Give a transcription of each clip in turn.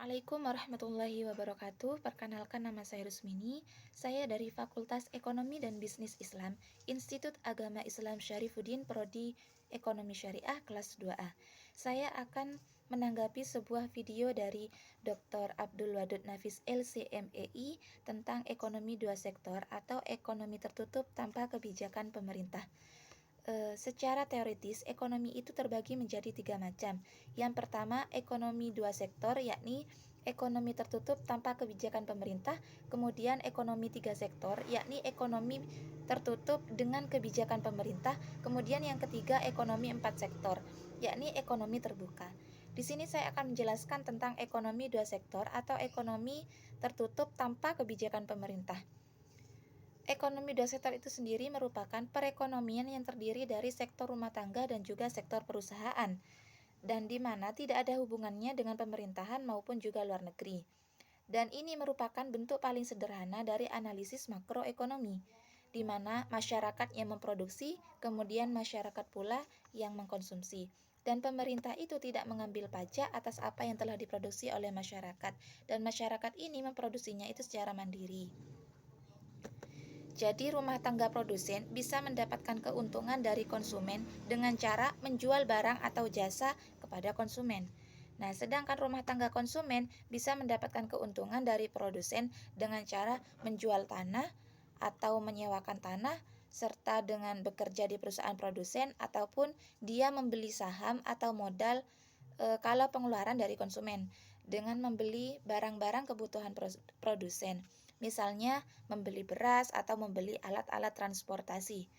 Assalamualaikum warahmatullahi wabarakatuh. Perkenalkan, nama saya Rusmini. Saya dari Fakultas Ekonomi dan Bisnis Islam, Institut Agama Islam Syarifuddin, Prodi Ekonomi Syariah kelas 2A. Saya akan menanggapi sebuah video dari Dr. Abdul Wadud Nafis LCMEI tentang ekonomi dua sektor atau ekonomi tertutup tanpa kebijakan pemerintah. Secara teoritis, ekonomi itu terbagi menjadi 3 macam. Yang pertama, ekonomi dua sektor, yakni ekonomi tertutup tanpa kebijakan pemerintah. Kemudian ekonomi 3 sektor, yakni ekonomi tertutup dengan kebijakan pemerintah. Kemudian yang ketiga, ekonomi 4 sektor, yakni ekonomi terbuka. Di sini saya akan menjelaskan tentang ekonomi dua sektor atau ekonomi tertutup tanpa kebijakan pemerintah. Ekonomi dua sektor itu sendiri merupakan perekonomian yang terdiri dari sektor rumah tangga dan juga sektor perusahaan, dan di mana tidak ada hubungannya dengan pemerintahan maupun juga luar negeri. Dan ini merupakan bentuk paling sederhana dari analisis makroekonomi, di mana masyarakat yang memproduksi, kemudian masyarakat pula yang mengkonsumsi. Dan pemerintah itu tidak mengambil pajak atas apa yang telah diproduksi oleh masyarakat, dan masyarakat ini memproduksinya itu secara mandiri. Jadi rumah tangga produsen bisa mendapatkan keuntungan dari konsumen dengan cara menjual barang atau jasa kepada konsumen. Nah, sedangkan rumah tangga konsumen bisa mendapatkan keuntungan dari produsen dengan cara menjual tanah atau menyewakan tanah, serta dengan bekerja di perusahaan produsen ataupun dia membeli saham atau modal kalau pengeluaran dari konsumen dengan membeli barang-barang kebutuhan produsen. Misalnya membeli beras atau membeli alat-alat transportasi.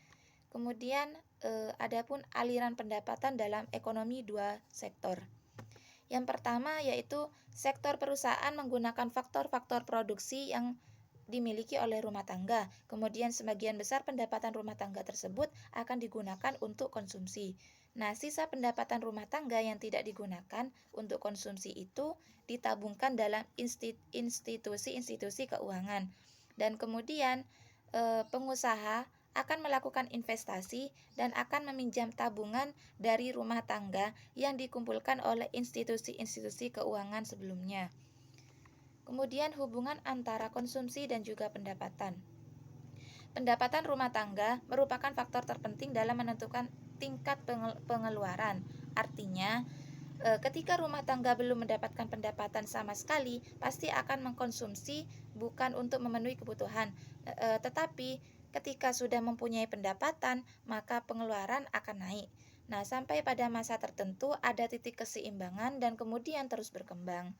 Kemudian adapun aliran pendapatan dalam ekonomi dua sektor. Yang pertama yaitu sektor perusahaan menggunakan faktor-faktor produksi yang dimiliki oleh rumah tangga. Kemudian sebagian besar pendapatan rumah tangga tersebut akan digunakan untuk konsumsi. Nah, sisa pendapatan rumah tangga yang tidak digunakan untuk konsumsi itu ditabungkan dalam institusi-institusi keuangan. Dan kemudian pengusaha akan melakukan investasi dan akan meminjam tabungan dari rumah tangga yang dikumpulkan oleh institusi-institusi keuangan sebelumnya. Kemudian hubungan antara konsumsi dan juga pendapatan. Pendapatan rumah tangga merupakan faktor terpenting dalam menentukan tingkat pengeluaran. Artinya, ketika rumah tangga belum mendapatkan pendapatan sama sekali, pasti akan mengkonsumsi bukan untuk memenuhi kebutuhan, tetapi ketika sudah mempunyai pendapatan, maka pengeluaran akan naik. Nah, sampai pada masa tertentu ada titik keseimbangan dan kemudian terus berkembang.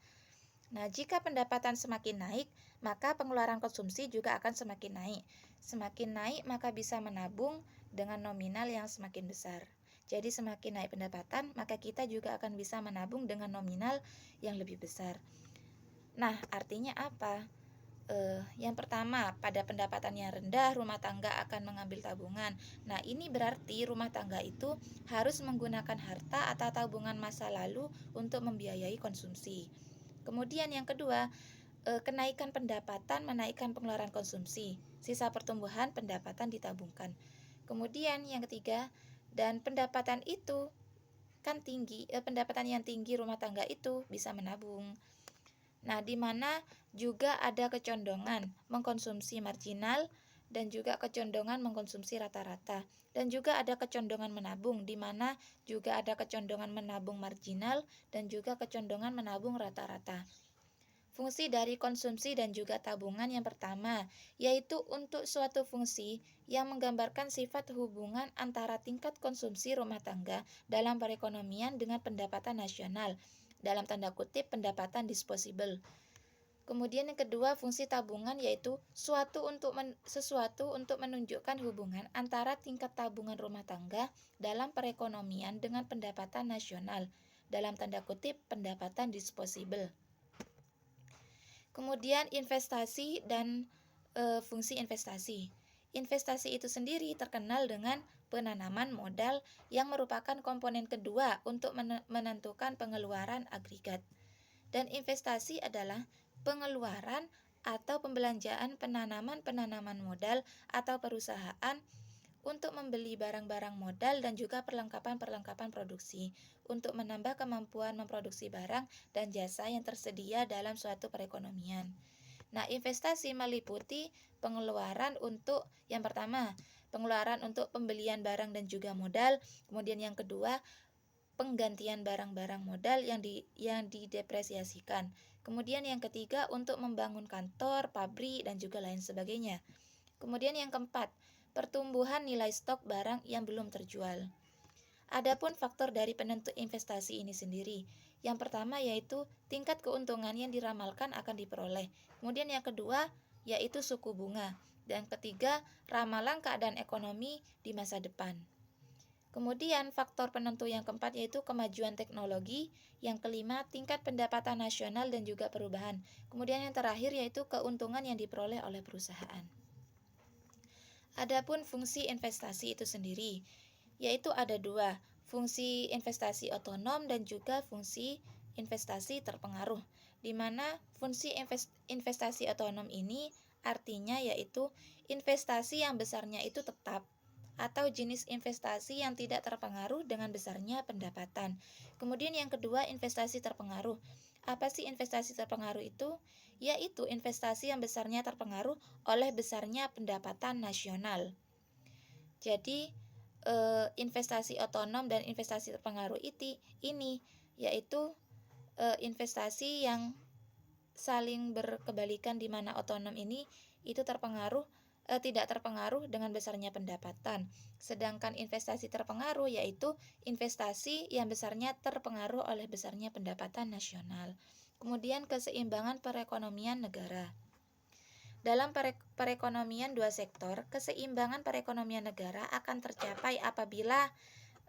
Nah, jika pendapatan semakin naik, maka pengeluaran konsumsi juga akan semakin naik. Semakin naik, maka bisa menabung dengan nominal yang semakin besar. Jadi semakin naik pendapatan, maka kita juga akan bisa menabung dengan nominal yang lebih besar. Nah, artinya apa? Yang pertama, pada pendapatan yang rendah, rumah tangga akan mengambil tabungan. Nah, ini berarti rumah tangga itu harus menggunakan harta atau tabungan masa lalu untuk membiayai konsumsi. Kemudian yang kedua, kenaikan pendapatan menaikkan pengeluaran konsumsi. Sisa pertumbuhan pendapatan ditabungkan. Kemudian yang ketiga, dan pendapatan itu kan tinggi, pendapatan yang tinggi rumah tangga itu bisa menabung. Nah, di mana juga ada kecondongan mengkonsumsi marginal dan juga kecondongan mengkonsumsi rata-rata, dan juga ada kecondongan menabung, di mana juga ada kecondongan menabung marginal dan juga kecondongan menabung rata-rata. Fungsi dari konsumsi dan juga tabungan yang pertama, yaitu untuk suatu fungsi yang menggambarkan sifat hubungan antara tingkat konsumsi rumah tangga dalam perekonomian dengan pendapatan nasional, dalam tanda kutip pendapatan disposable. Kemudian yang kedua, fungsi tabungan yaitu sesuatu untuk menunjukkan hubungan antara tingkat tabungan rumah tangga dalam perekonomian dengan pendapatan nasional, dalam tanda kutip pendapatan disposable. Kemudian investasi dan fungsi investasi. Investasi itu sendiri terkenal dengan penanaman modal yang merupakan komponen kedua untuk menentukan pengeluaran agregat. Dan investasi adalah pengeluaran atau pembelanjaan penanaman modal atau perusahaan untuk membeli barang-barang modal dan juga perlengkapan-perlengkapan produksi, untuk menambah kemampuan memproduksi barang dan jasa yang tersedia dalam suatu perekonomian. Nah, investasi meliputi pengeluaran untuk yang pertama, pengeluaran untuk pembelian barang dan juga modal, kemudian yang kedua, penggantian barang-barang modal yang didepresiasikan. Kemudian yang ketiga, untuk membangun kantor, pabrik dan juga lain sebagainya. Kemudian yang keempat, pertumbuhan nilai stok barang yang belum terjual. Adapun faktor dari penentu investasi ini sendiri. Yang pertama yaitu tingkat keuntungan yang diramalkan akan diperoleh. Kemudian yang kedua yaitu suku bunga. Dan ketiga, ramalan keadaan ekonomi di masa depan. Kemudian faktor penentu yang keempat yaitu kemajuan teknologi. Yang kelima, tingkat pendapatan nasional dan juga perubahan. Kemudian yang terakhir yaitu keuntungan yang diperoleh oleh perusahaan. Adapun fungsi investasi itu sendiri, yaitu ada dua, fungsi investasi otonom dan juga fungsi investasi terpengaruh, di mana fungsi investasi otonom ini artinya yaitu investasi yang besarnya itu tetap atau jenis investasi yang tidak terpengaruh dengan besarnya pendapatan. Kemudian yang kedua, investasi terpengaruh. Apa sih investasi terpengaruh itu? Yaitu investasi yang besarnya terpengaruh oleh besarnya pendapatan nasional. Jadi investasi otonom dan investasi terpengaruh ini yaitu investasi yang saling berkebalikan, di mana otonom ini itu tidak terpengaruh dengan besarnya pendapatan. Sedangkan investasi terpengaruh yaitu investasi yang besarnya terpengaruh oleh besarnya pendapatan nasional. Kemudian keseimbangan perekonomian negara. Dalam perekonomian dua sektor, keseimbangan perekonomian negara akan tercapai apabila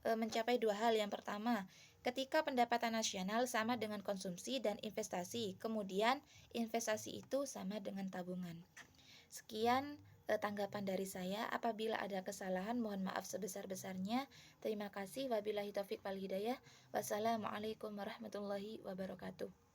mencapai dua hal. Yang pertama, ketika pendapatan nasional sama dengan konsumsi dan investasi, kemudian investasi itu sama dengan tabungan. Sekian tanggapan dari saya. Apabila ada kesalahan, mohon maaf sebesar-besarnya. Terima kasih. Wabillahi taufik wal hidayah. Wassalamualaikum warahmatullahi wabarakatuh.